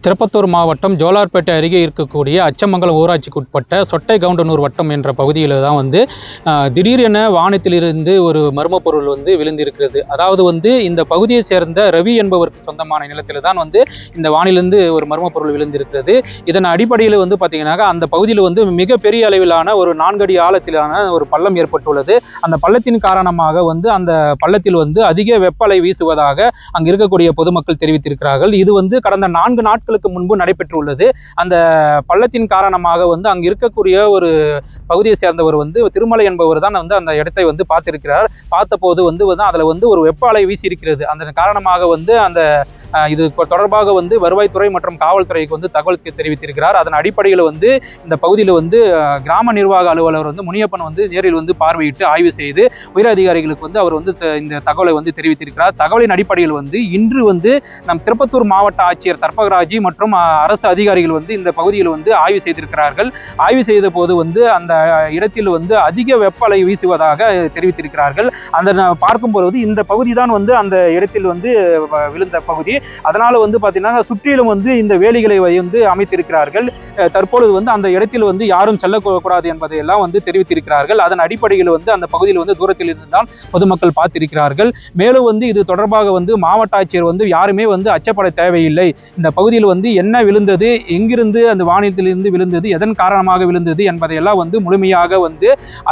திருப்பத்தூர் மாவட்டம் ஜோலார்பேட்டை அருகே இருக்கக்கூடிய அச்சமங்கலம் ஊராட்சிக்குட்பட்ட சொட்டை கவுண்டனூர் வட்டம் என்ற பகுதியில் தான் திடீரென வானத்திலிருந்து ஒரு மர்ம பொருள் விழுந்திருக்கிறது. அதாவது இந்த பகுதியை சேர்ந்த ரவி என்பவருக்கு சொந்தமான நிலத்தில் தான் இந்த வானிலிருந்து ஒரு மர்ம பொருள் விழுந்திருக்கிறது. இதன் அடிப்படையில் பார்த்தீங்கன்னா அந்த பகுதியில் மிகப்பெரிய அளவிலான ஒரு 4 அடி ஆழத்திலான ஒரு பள்ளம் ஏற்பட்டுள்ளது. அந்த பள்ளத்தின் காரணமாக அந்த பள்ளத்தில் அதிக வெப்பலை வீசுவதாக அங்கு இருக்கக்கூடிய பொதுமக்கள் தெரிவித்திருக்கிறார்கள். இது கடந்த 4 நாட்களுக்கு முன்பு நடைபெற்றுள்ளது. அந்த பள்ளத்தின் காரணமாக அங்கு இருக்கக்கூடிய ஒரு பகுதியை சேர்ந்தவர் திருமலை என்பவர் தான் அந்த இடத்தை பார்த்திருக்கிறார். பார்த்தபோது அதுல ஒரு வெப்ப அலை வீசி இருக்கிறது. அந்த காரணமாக அந்த இது தொடர்பாக வருவாய்த்துறை மற்றும் காவல்துறைக்கு தகவல் தெரிவித்திருக்கிறார். அதன் அடிப்படையில் இந்த பகுதியில் கிராம நிர்வாக அலுவலர் முனியப்பன் நேரில் பார்வையிட்டு ஆய்வு செய்து உயர் அதிகாரிகளுக்கு அவர் இந்த தகவலை தெரிவித்திருக்கிறார். தகவலின் அடிப்படையில் இன்று நம் திருப்பத்தூர் மாவட்ட ஆட்சியர் தர்பகராஜி மற்றும் அரசு அதிகாரிகள் இந்த பகுதியில் ஆய்வு செய்திருக்கிறார்கள். ஆய்வு செய்த போது அந்த இடத்தில் அதிக வெப்ப அலை வீசுவதாக தெரிவித்திருக்கிறார்கள். அந்த பார்க்கும்போது இந்த பகுதி தான் அந்த இடத்தில் விழுந்த பகுதி. அதனால பாத்தீங்கன்னா சுற்றிலும் இந்த வேலிகளை அமைத்திருக்கிறார்கள். தற்பொழுது அந்த இடத்தில் யாரும் செல்லக்கூடாது என்பதை எல்லாம் தெரிவித்திருக்கிறார்கள். அதன் அடிப்படையில் அந்த பகுதியில் தூரத்தில் இருந்துதான் பொதுமக்கள் பார்த்திருக்கிறார்கள். மேலும் இது தொடர்பாக மாவட்ட ஆட்சியர் யாருமே அச்சப்பட தேவையில்லை. இந்த பகுதியில் என்ன விழுந்தது, எங்கிருந்து அந்த வானிலிருந்து விழுந்தது, எதன் காரணமாக விழுந்தது என்பதையெல்லாம் முழுமையாக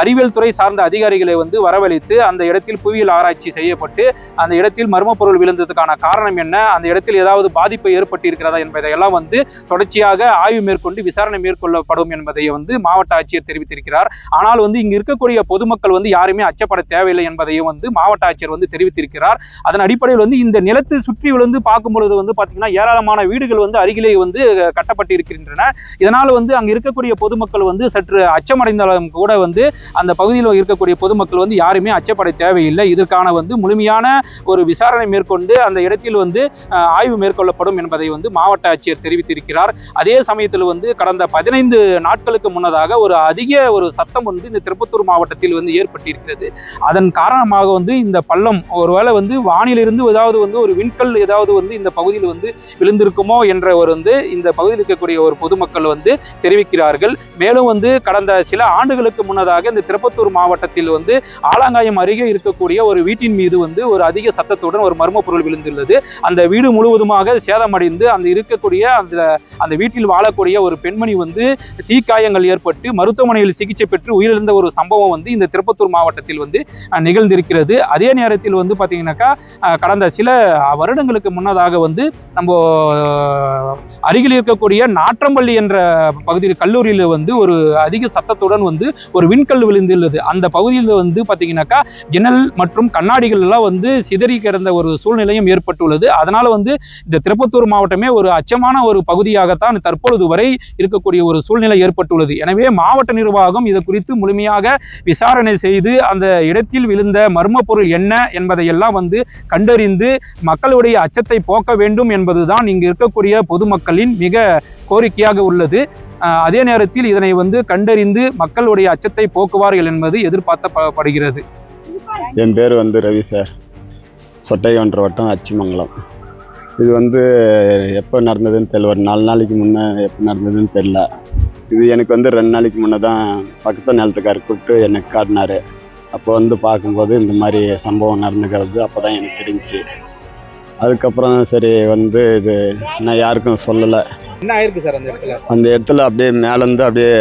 அறிவியல் துறை சார்ந்த அதிகாரிகளை வரவழைத்து அந்த இடத்தில் புவியியல் ஆராய்ச்சி செய்யப்பட்டு அந்த இடத்தில் மர்ம பொருள் விழுந்ததுக்கான காரணம் என்ன, அந்த இடத்தில் ஏதாவது பாதிப்பு ஏற்பட்டு இருக்கிறதா என்பதையெல்லாம் தொடர்ச்சியாக ஆய்வு மேற்கொண்டு விசாரணை மேற்கொள்ளப்படும் என்பதை மாவட்ட ஆட்சியர் தெரிவித்திருக்கிறார். ஆனால் இங்கு இருக்கக்கூடிய பொதுமக்கள் யாருமே அச்சப்பட தேவையில்லை என்பதையும் மாவட்ட ஆட்சியர் தெரிவித்திருக்கிறார். அதன் அடிப்படையில் இந்த நிலத்தை சுற்றி விழுந்து பார்க்கும் பொழுது பாத்தீங்கன்னா ஏராளமான வீடுகள் அருகிலே கட்டப்பட்டு இருக்கின்றன. இதனால் அங்கு இருக்கக்கூடிய பொதுமக்கள் சற்று அச்சமடைந்தாலும் கூட அந்த பகுதியில் இருக்கக்கூடிய பொதுமக்கள் யாருமே அச்சப்பட தேவையில்லை. இதற்கான முழுமையான ஒரு விசாரணை மேற்கொண்டு அந்த இடத்தில் ஆய்வு மேற்கொள்ளப்படும் என்பதை மாவட்ட ஆட்சியர் தெரிவித்திருக்கிறார். அதே சமயத்தில் கடந்த 15 நாட்களுக்கு முன்னதாக ஒரு அதிக ஒரு சத்தம் இந்த திருப்பத்தூர் மாவட்டத்தில் ஏற்பட்டிருக்கிறது. அதன் காரணமாக இந்த பள்ளம் ஒருவேளை வானிலிருந்து ஏதாவது ஒரு விண்கல் ஏதாவது இந்த பகுதியில் விழுந்திருக்குமோ என்ற ஒரு இந்த பகுதியில் இருக்கக்கூடிய ஒரு பொதுமக்கள் தெரிவிக்கிறார்கள். மேலும் கடந்த சில ஆண்டுகளுக்கு முன்னதாக இந்த திருப்பத்தூர் மாவட்டத்தில் ஆலங்காயம் அருகே இருக்கக்கூடிய ஒரு வீட்டின் மீது ஒரு அதிக சத்தத்துடன் ஒரு மர்ம பொருள் விழுந்துள்ளது. அந்த வீடு முழுவதுமாக சேதமடைந்து அந்த இருக்கக்கூடிய அந்த வீட்டில் வாழக்கூடிய ஒரு பெண்மணி தீக்காயங்கள் ஏற்பட்டு மருத்துவமனையில் சிகிச்சை பெற்று உயிரிழந்த ஒரு சம்பவம் இந்த திருப்பத்தூர் மாவட்டத்தில் நிகழ்ந்திருக்கிறது. அதே நேரத்தில் பாத்தீங்கன்னாக்கா கடந்த சில வருடங்களுக்கு முன்னதாக நம்ம அருகில் இருக்கக்கூடிய நாற்றம்பள்ளி என்ற பகுதியில் கல்லூரியில் ஒரு அதிக சத்தத்துடன் ஒரு விண்கல் விழுந்துள்ளது. அந்த பகுதியில் பாத்தீங்கன்னாக்கா ஜன்னல் மற்றும் கண்ணாடிகள் எல்லாம் சிதறி கிடந்த ஒரு சூழ்நிலையும் ஏற்பட்டுள்ளது. அதனால இந்த திருப்பத்தூர் மாவட்டமே ஒரு அச்சமான ஒரு பகுதியாகத்தான் தற்பொழுது வரை இருக்கக்கூடிய ஒரு சூழ்நிலை ஏற்பட்டுள்ளது. எனவே மாவட்ட நிர்வாகம் இது குறித்து முழுமையாக விசாரணை செய்து அந்த இடத்தில் விழுந்த மர்ம பொருள் என்ன என்பதை எல்லாம் கண்டறிந்து மக்களுடைய அச்சத்தை போக்க வேண்டும் என்பதுதான் இங்கு இருக்கக்கூடிய பொதுமக்களின் மிக கோரிக்கையாக உள்ளது. அதே நேரத்தில் இதனை கண்டறிந்து மக்களுடைய அச்சத்தை போக்குவார்கள் என்பது எதிர்பார்க்கப்படுகிறது. என் பேர் ரவி சார், சொட்டை கவுண்டர் வட்டம் அச்சிமங்கலம். இது எப்போ நடந்ததுன்னு தெரியல. ஒரு 4 நாளைக்கு முன்னே எப்போ நடந்ததுன்னு தெரியல. இது எனக்கு 2 நாளைக்கு முன்னே தான் பக்கத்து நிலத்துக்காரர் கூப்பிட்டு எனக்கு காட்டினார். அப்போ பார்க்கும்போது இந்த மாதிரி சம்பவம் நடந்துக்கிறது அப்போ தான் எனக்கு தெரிஞ்சிச்சு. அதுக்கப்புறம் சரி இது நான் யாருக்கும் சொல்லலை. என்ன ஆயிருக்கு சார் அந்த இடத்துல அப்படியே மேலேருந்து அப்படியே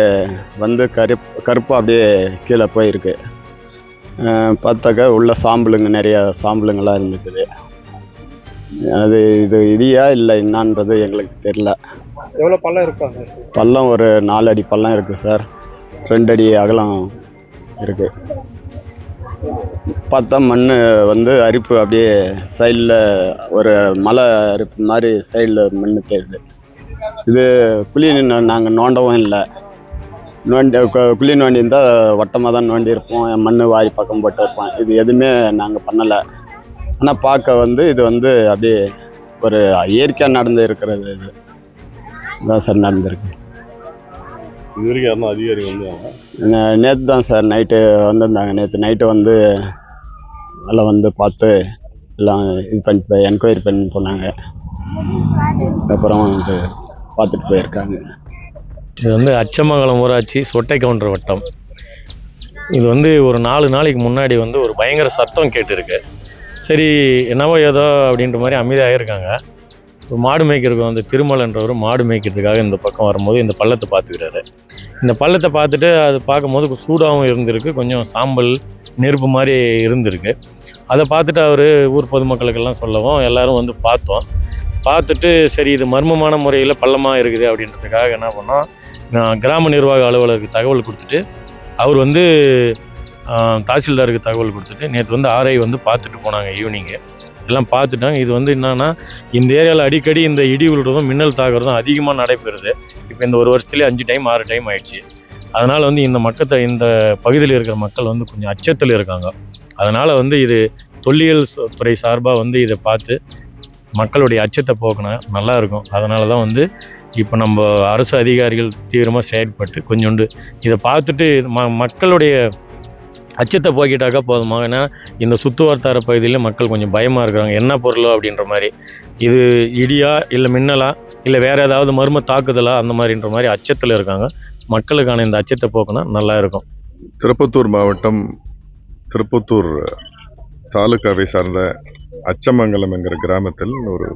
கருப்பாக அப்படியே கீழே போயிருக்கு. பார்த்தாக்கா உள்ள சாம்பலுங்க, நிறைய சாம்பலுங்கள்லாம் இருந்துக்குது. அது இது இடியா இல்லை என்னான்றது எங்களுக்கு தெரியல. எவ்வளோ பள்ளம் இருக்காங்க? பள்ளம் ஒரு 4 அடி பள்ளம் இருக்குது சார். 2 அடி அகலம் இருக்குது. பார்த்தா மண் அரிப்பு அப்படியே சைடில் ஒரு மலை அரிப்பு மாதிரி சைடில் மண் தெரியுது. இது குழி நாங்கள் நோண்டவும் இல்லை. குழி நோண்டி இருந்தால் வட்டமாக தான் நோண்டி இருப்போம். மண் வாரி பக்கம் போட்டு இருப்போம். இது எதுவுமே நாங்கள் பண்ணலை. ஆனால் பார்க்க இது அப்படியே ஒரு இயற்கையாக நடந்து இருக்கிறது. இதுதான் சார் நடந்திருக்கு. இது வரைக்கும் யாரும் அதிகாரி நேற்று தான் சார் நைட்டு வந்திருந்தாங்க. நேற்று நைட்டு எல்லாம் பார்த்து எல்லாம் இது பண்ணிட்டு என்கொயரி பண்ணி போனாங்க. அப்புறம் பார்த்துட்டு போயிருக்காங்க. இது வந்து அச்சமங்கலம் ஊராட்சி சொட்டை கவுண்டர் வட்டம். இது வந்து ஒரு 4 நாளைக்கு முன்னாடி வந்து ஒரு பயங்கர சத்தம் கேட்டுருக்கு. சரி என்னவோ ஏதோ அப்படின்ற மாதிரி அமைதியாக இருக்காங்க. ஒரு மாடு மேய்க்கிறதுக்கு வந்து திருமலன்றவர் மாடு மேய்க்கிறதுக்காக இந்த பக்கம் வரும்போது இந்த பள்ளத்தை பார்த்துக்கிறாரு. இந்த பள்ளத்தை பார்த்துட்டு அது பார்க்கும்போது சூடாகவும் இருந்திருக்கு, கொஞ்சம் சாம்பல் நெருப்பு மாதிரி இருந்திருக்கு. அதை பார்த்துட்டு அவர் ஊர் பொதுமக்களுக்கெல்லாம் சொல்லவும் எல்லாரும் வந்து பார்த்துட்டு சரி இது மர்மமான முறையில் பள்ளமாக இருக்குது அப்படின்றதுக்காக என்ன பண்ணோம், நான் கிராம நிர்வாக அலுவலருக்கு தகவல் கொடுத்துட்டு அவர் வந்து தாசில்தாருக்கு தகவல் கொடுத்துட்டு நேற்று வந்து ஆர்ஐ வந்து பார்த்துட்டு போனாங்க. ஈவினிங்கு எல்லாம் பார்த்துட்டாங்க. இது வந்து என்னன்னா இந்த ஏரியாவில் அடிக்கடி இந்த இடி விழுறதும் மின்னல் தாக்குறதும் அதிகமாக நடைபெறுது. இப்போ இந்த ஒரு வருஷத்துலேயே 5 டைம் 6 டைம் ஆயிடுச்சு. அதனால் வந்து இந்த பகுதியில் இருக்கிற மக்கள் வந்து கொஞ்சம் அச்சத்தில் இருக்காங்க. அதனால் வந்து இது தொல்லியல் துறை சார்பாக வந்து இதை பார்த்து மக்களுடைய அச்சத்தை போக்கினா நல்லா இருக்கும். அதனால தான் வந்து இப்போ நம்ம அரசு அதிகாரிகள் தீவிரமாக செயல்பட்டு கொஞ்சோண்டு இதை பார்த்துட்டு மக்களுடைய அச்சத்தை போக்கிட்டாக்கா போதுமா. ஏன்னா இந்த சுற்று வட்டார பகுதியில் மக்கள் கொஞ்சம் பயமாக இருக்கிறாங்க, என்ன பொருளோ அப்படின்ற மாதிரி. இது இடியா இல்லை மின்னலா இல்லை வேறு ஏதாவது மர்ம தாக்குதலா அந்த மாதிரின்ற மாதிரி அச்சத்தில் இருக்காங்க. மக்களுக்கான இந்த அச்சத்தை போக்குனா நல்லா இருக்கும். திருப்பத்தூர் மாவட்டம் திருப்பத்தூர் தாலுகாவை சார்ந்த அச்சமங்கலம் என்கிற கிராமத்தில் ஒரு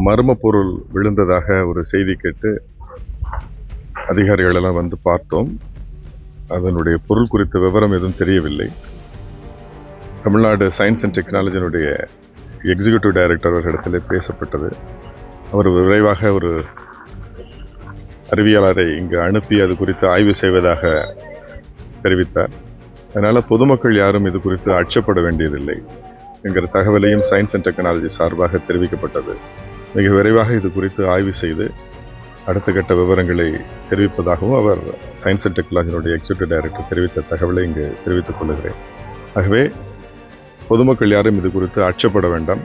மர்ம பொருள் விழுந்ததாக ஒரு செய்தி கேட்டு அதிகாரிகள் எல்லாம் வந்து பார்த்தோம். அதனுடைய பொருள் குறித்த விவரம் எதுவும் தெரியவில்லை. தமிழ்நாடு சயின்ஸ் அண்ட் டெக்னாலஜியினுடைய எக்ஸிக்யூட்டிவ் டைரக்டர் அவர்களிடத்திலே பேசப்பட்டது. அவர் விரைவாக ஒரு அறிவியலாளரை இங்கு அனுப்பி அது குறித்து ஆய்வு செய்வதாக தெரிவித்தார். அதனால் பொதுமக்கள் யாரும் இது குறித்து அச்சப்பட வேண்டியதில்லை என்கிற தகவலையும் சயின்ஸ் அண்ட் டெக்னாலஜி சார்பாக தெரிவிக்கப்பட்டது. மிக விரைவாக இது குறித்து ஆய்வு செய்து அடுத்த கட்ட விவரங்களை தெரிவிப்பதாகவும் அவர் சயின்ஸ் அண்ட் டெக்னாலஜியினுடைய எக்ஸிக்யூட்டிவ் டைரக்டர் தெரிவித்த தகவலை இங்கு தெரிவித்துக் கொள்கிறேன். ஆகவே பொதுமக்கள் யாரும் இது குறித்து அச்சப்பட வேண்டாம்.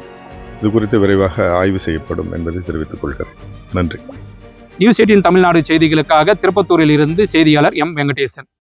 இது குறித்து விரைவாக ஆய்வு செய்யப்படும் என்பதை தெரிவித்துக் கொள்கிறேன். நன்றி. நியூஸ் 18 தமிழ்நாடு செய்திகளுக்காக திருப்பத்தூரில் இருந்து செய்தியாளர் எம் வெங்கடேசன்.